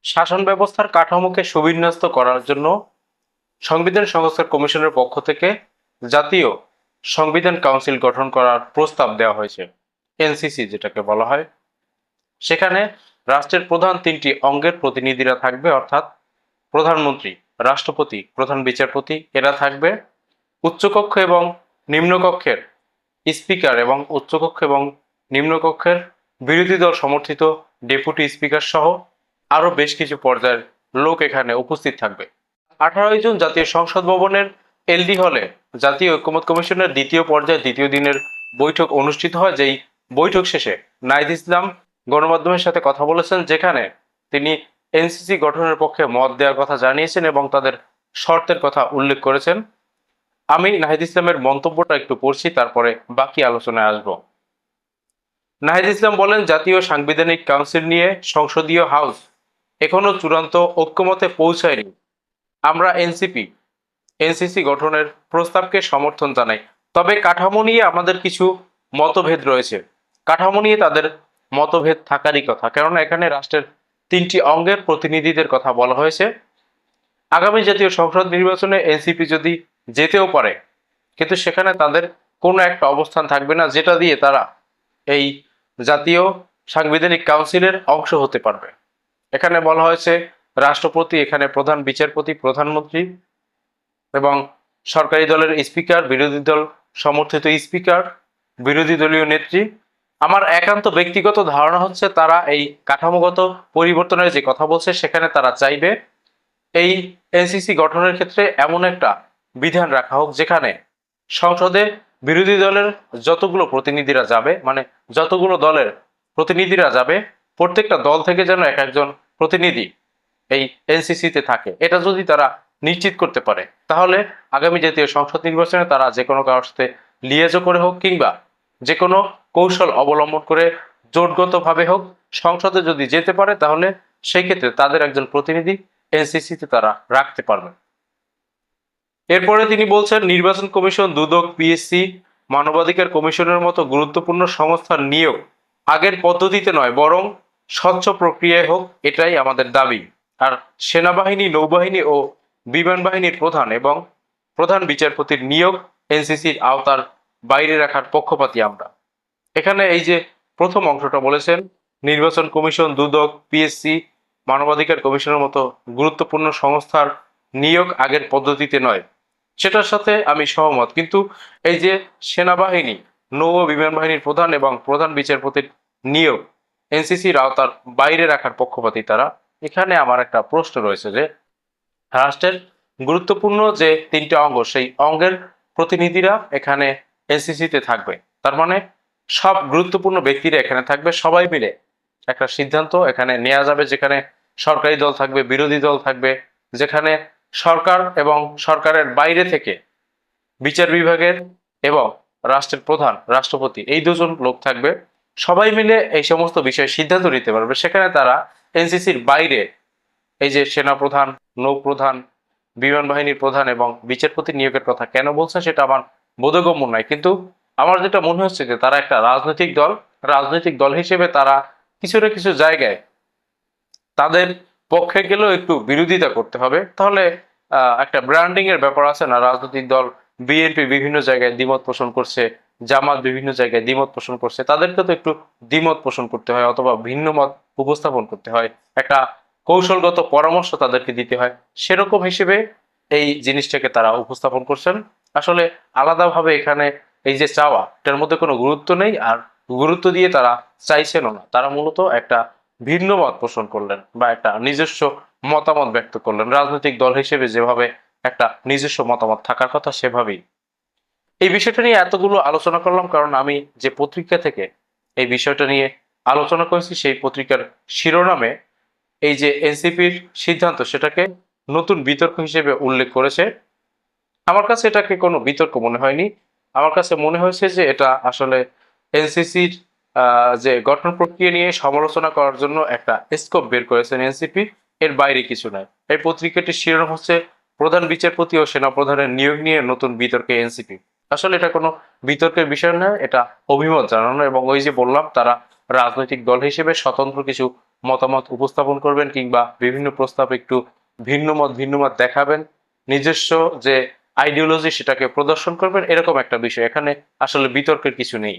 শাসন ব্যবস্থার কাঠামোকে সুবিন্যস্ত করার জন্য সংবিধান সংস্কার কমিশনের পক্ষ থেকে জাতীয় সংবিধান কাউন্সিল গঠন করার প্রস্তাব দেওয়া হয়েছে, এনসিসি যেটাকে বলা হয়। সেখানে রাষ্ট্রের প্রধান তিনটি অঙ্গের প্রতিনিধিরা থাকবে, অর্থাৎ প্রধানমন্ত্রী, রাষ্ট্রপতি, প্রধান বিচারপতি, এরা থাকবে। উচ্চকক্ষ এবং নিম্নকক্ষের স্পিকার এবং উচ্চকক্ষ এবং নিম্নকক্ষের বিরোধী দল সমর্থিত ডেপুটি স্পিকার সহ আরো বেশ কিছু পর্যায়ের লোক এখানে উপস্থিত থাকবে। 18 জুন জাতীয় সংসদ ভবনের এলডি হলে জাতীয় ঐক্যমত্য কমিশনের দ্বিতীয় পর্যায়ে দ্বিতীয় দিনের বৈঠক অনুষ্ঠিত হয়। যেই বৈঠক শেষে নাহিদ ইসলাম গণমাধ্যমের সাথে কথা বলেছেন, যেখানে তিনি এনসিসি গঠনের পক্ষে মত দেওয়ার কথা জানিয়েছেন এবং তাদের শর্তের কথা উল্লেখ করেছেন। আমি নাহিদ ইসলামের মন্তব্যটা একটু পড়ছি, তারপরে বাকি আলোচনায় আসব। নাহিদ ইসলাম বলেন, জাতীয় সাংবিধানিক কাউন্সিল নিয়ে সংসদীয় হাউস এখনো চূড়ান্ত ঐক্যমতে পৌঁছায়নি। আমরা এনসিসি গঠনের প্রস্তাবকে সমর্থন জানাই, তবে কাঠামো নিয়ে আমাদের কিছু মতভেদ রয়েছে। কাঠামো নিয়ে তাদের মতভেদ থাকারই কথা, কেননা এখানে রাষ্ট্রের তিনটি অঙ্গের প্রতিনিধিদের কথা বলা হয়েছে। আগামী জাতীয় সংসদ নির্বাচনে এনসিপি যদি যেতেও পারে, কিন্তু সেখানে তাদের কোনো একটা অবস্থান থাকবে না যেটা দিয়ে তারা এই জাতীয় সাংবিধানিক কাউন্সিলের অংশ হতে পারবে। এখানে বলা হয়েছে রাষ্ট্রপতি, এখানে প্রধান বিচারপতি, প্রধানমন্ত্রী এবং সরকারি দলের স্পিকার, বিরোধী দল সমর্থিত স্পিকার, বিরোধী দলীয় নেত্রী। আমার একান্ত ব্যক্তিগত ধারণা হচ্ছে তারা এই কাঠামোগত পরিবর্তনের যে কথা বলছে, সেখানে তারা চাইবে এই এনসিসি গঠনের ক্ষেত্রে এমন একটা বিধান রাখা হোক যেখানে সংসদে বিরোধী দলের যতগুলো প্রতিনিধিরা যাবে, মানে যতগুলো দলের প্রতিনিধিরা যাবে, প্রত্যেকটা দল থেকে যেন এক একজন প্রতিনিধি এই এনসিসিতে থাকে। এটা যদি তারা নিশ্চিত করতে পারে, তাহলে আগামী জাতীয় সংসদ নির্বাচনে তারা যে কোনো কারোর সাথে লিয়াজো করে হোক কিংবা যে কোনো কৌশল অবলম্বন করে জোটগতভাবে হোক সংসদে যদি যেতে পারে, তাহলে সেই ক্ষেত্রে তাদের একজন প্রতিনিধি এনসিসিতে তারা রাখতে পারবে। এরপরে তিনি বলছেন, নির্বাচন কমিশন, দুদক, পিএসসি, মানবাধিকার কমিশনের মতো গুরুত্বপূর্ণ সংস্থার নিয়োগ আগের পদ্ধতিতে নয় বরং স্বচ্ছ প্রক্রিয়ায় হোক, এটাই আমাদের দাবি। আর সেনাবাহিনী, নৌবাহিনী ও বিমান বাহিনীর প্রধান এবং প্রধান বিচারপতির নিয়োগ এনসিসির আওতার বাইরে রাখার পক্ষপাতী আমরা। এখানে এই যে প্রথম অংশটা বলেছেন, নির্বাচন কমিশন, দুদক, পিএসসি, মানবাধিকার কমিশনের মতো গুরুত্বপূর্ণ সংস্থার নিয়োগ আগের পদ্ধতিতে নয়, সেটার সাথে আমি সহমত। কিন্তু এই যে সেনাবাহিনী, নৌ ও বিমান বাহিনীর প্রধান এবং প্রধান বিচারপতির নিয়োগ এনসিসির আওতার বাইরে রাখার পক্ষপাতী তারা। এখানে আমার একটা প্রশ্ন রয়েছে যে রাষ্ট্রের গুরুত্বপূর্ণ যে তিনটা অঙ্গ, সেই অঙ্গের প্রতিনিধিরা এখানে এনসিসিতে থাকবে, তার মানে সব গুরুত্বপূর্ণ ব্যক্তিরা এখানে থাকবে, সবাই মিলে একটা সিদ্ধান্ত এখানে নেওয়া যাবে, যেখানে সরকারি দল থাকবে, বিরোধী দল থাকবে, যেখানে সরকার এবং সরকারের বাইরে থেকে বিচার বিভাগের এবং রাষ্ট্রের প্রধান, রাষ্ট্রপতি, এই দুজন লোক থাকবে। সবাই মিলে এই সমস্ত বিষয়ে সিদ্ধান্ত নিতে পারবে। সেখানে তারা এনসিসির বাইরে এই যে সেনাপ্রধান, নৌপ্রধান, বিমান বাহিনীর প্রধান এবং বিচারপতি নিয়োগের কথা কেন বলছে সেটা আমার বোধগম্য নয়। কিন্তু আমার যেটা মনে হচ্ছে যে তারা একটা রাজনৈতিক দল হিসেবে তারা কিছু না কিছু জায়গায় তাদের পক্ষে গেলেও একটু বিরোধিতা করতে হবে। তাহলে একটা ব্র্যান্ডিং এর ব্যাপার আছে না, রাজনৈতিক দল বিএনপি বিভিন্ন জায়গায় দ্বিমত পোষণ করছে, জামাত বিভিন্ন জায়গায় দ্বিমত পোষণ করছে, তাদেরকে তো একটু দ্বিমত পোষণ করতে হয় অথবা ভিন্ন মত উপস্থাপন করতে হয়, একটা কৌশলগত পরামর্শ তাদেরকে দিতে হয়। সেরকম হিসেবে এই জিনিসটাকে তারা উপস্থাপন করছেন। আসলে আলাদাভাবে এখানে এই যে চাওয়া, এটার মধ্যে কোনো গুরুত্ব নেই, আর গুরুত্ব দিয়ে তারা চাইছেনও না। তারা মূলত একটা ভিন্ন মত পোষণ করলেন বা একটা নিজস্ব মতামত ব্যক্ত করলেন, রাজনৈতিক দল হিসেবে যেভাবে একটা নিজস্ব মতামত থাকার কথা সেভাবেই। এই বিষয়টা নিয়ে এতগুলো আলোচনা করলাম কারণ আমি যে পত্রিকা থেকে এই বিষয়টা নিয়ে আলোচনা করেছি, সেই পত্রিকার শিরোনামে এই যে এনসিপির সিদ্ধান্ত, সেটাকে নতুন বিতর্ক হিসেবে উল্লেখ করেছে। আমার কাছে এটাকে কোনো বিতর্ক মনে হয়নি। আমার কাছে মনে হয়েছে যে এটা আসলে এনসিসির যে গঠন প্রক্রিয়া নিয়ে সমালোচনা করার জন্য একটা স্কোপ বের করেছেন এনসিপি, এর বাইরে কিছু নয়। এই পত্রিকাটির শিরোনাম হচ্ছে, প্রধান বিচারপতি ও সেনাপ্রধানের নিয়োগ নিয়ে নতুন বিতর্কে এনসিপি। আসলে এটা কোনো বিতর্কের বিষয় নয়, এটা অভিমত জানানো। এবং ওই যে বললাম, তারা রাজনৈতিক দল হিসেবে স্বতন্ত্র কিছু মতামত উপস্থাপন করবেন কিংবা বিভিন্ন প্রস্তাব একটু ভিন্ন মত দেখাবেন, নিজস্ব যে আইডিওলজি সেটাকে প্রদর্শন করবেন, এরকম একটা বিষয়। এখানে আসলে বিতর্কের কিছু নেই।